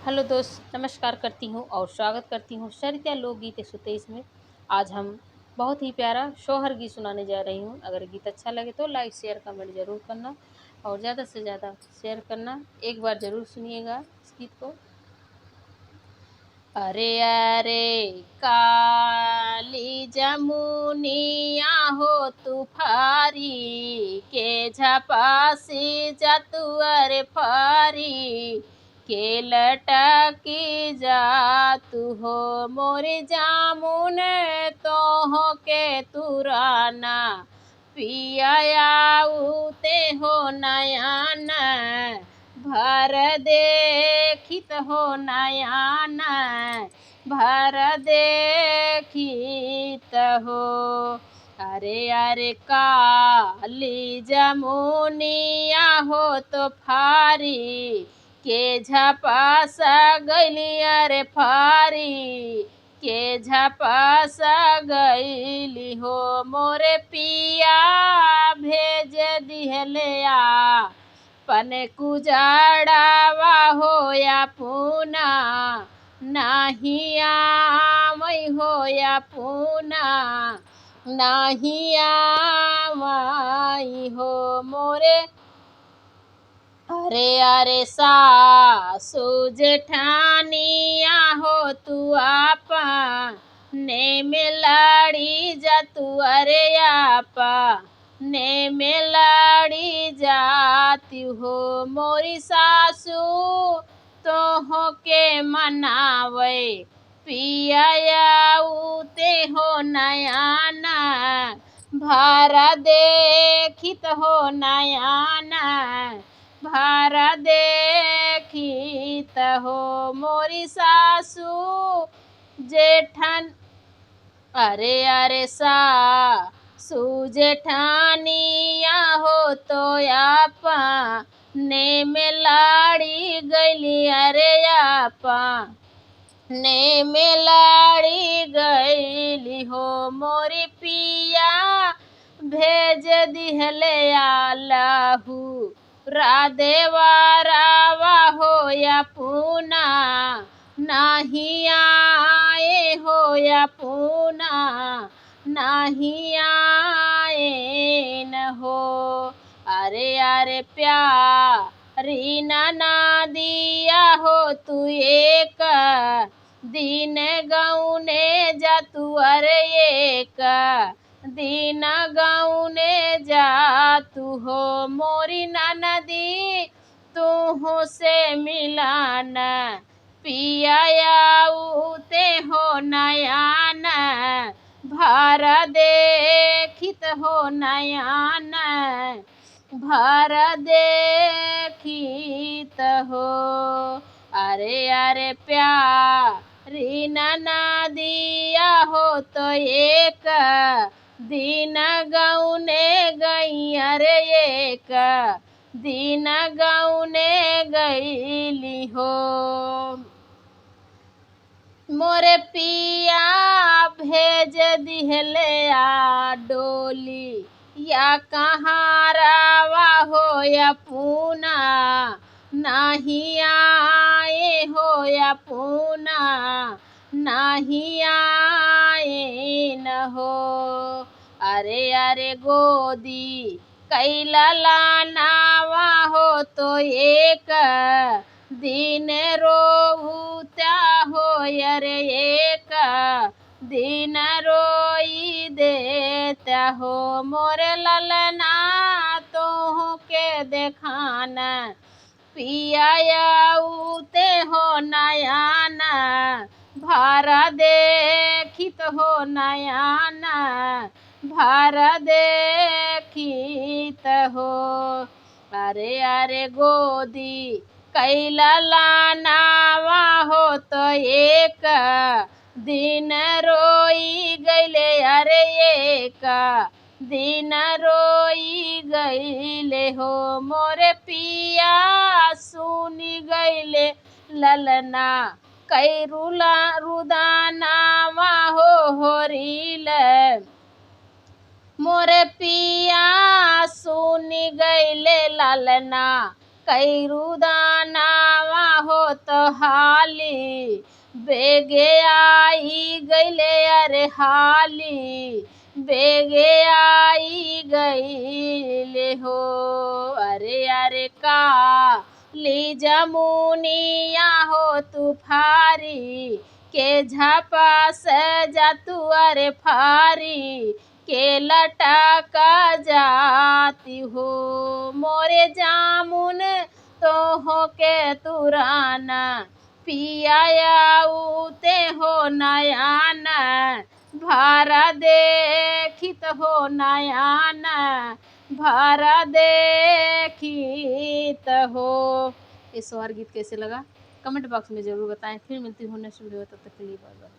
Hello दोस्त, नमस्कार करती हूँ और स्वागत करती हूँ सरिता लोकगीत 123 में। आज हम बहुत ही प्यारा शोहर गीत सुनाने जा रही हूँ। अगर गीत अच्छा लगे तो लाइक शेयर कमेंट ज़रूर करना और ज़्यादा से ज़्यादा शेयर करना। एक बार ज़रूर सुनिएगा इस गीत को। अरे अरे काली जमुनिया हो तूफारी के झपासी जतुअर फारी के लटकी जातु हो मोरे जामुन तो हो के तुराना पिया उते हो नयन भर देखित हो नयन भर देखित हो। अरे अरे काली जमुनिया हो तो फारी के झपास गैली अरे फारी के झपास गैली हो मोरे पिया भेज दिहलिया पन कुजाड़ावा होया पूना नहीं आवई होया पूना नहीं आवई हो मोरे। अरे अरे सासु जेठानिया हो तू आपा ने में लड़ी जा तू अरे आपा ने में लड़ी जाती हो मोरी सासू तो हो के मनावे पिया उते हो नयाना भारा देखित हो नयाना भारा देखित हो मोरी सासू जेठन। अरे अरे सासू जेठानिया हो तो आपा ने में लाड़ी गैली अरे आपा ने में लाड़ी गैली हो मोरी पिया भेज दिहले आलहू राधेवा रावा हो या पूना नहीं आए हो या पूना नहीं आए न हो। अरे अरे प्यारी नाना दिया हो तू एक दिन गौने जा तू अरे एक दिन गौने जा तू हो मोरी ननदी तू हो से मिलाना पिया उते हो नयान भारा देखित हो नयान भारा देखित हो। अरे अरे प्यारी नाना दिया हो तो एक दिन गौने गई अरे एक दिन गौने गईली हो मोरे पिया भेज दिहले आ डोली या कहाँ रावा हो या पूना नहीं आए हो या पूना नहीं आए न हो। अरे अरे गोदी कैला लानावा हो तो एक दिन रोऊता हो अरे एक दिन रोई देता हो मोरे ललना तो के देखाना पिया उते हो नयाना भारा देखित हो नयाना भारा देखित हो। अरे अरे गोदी कैला लानावा हो तो एक दिन रोई गईले अरे एक दिन रोई गईले हो मोरे पिया सुनी गईले ललना कई रुदानावा हो होरील मोरे पिया सुनी गईले ललना कैरू दानावा हो तो हाली बेगे आई गईले अरे हाली बेगे आई गईले हो। अरे अरे का ली जमुनिया हो तूफारी के झापा से जा तू अरे फारी के लटका जाती हो। मोरे जामुन तो हो के तुराना पियाया उते हो नयाना भारा देखित हो नयाना भारा देखित हो। ये सोहर गीत कैसे लगा कमेंट बॉक्स में ज़रूर बताएं। फिर मिलती हूँ नेक्स्ट वीडियो, तब तक के लिए बाय बाय।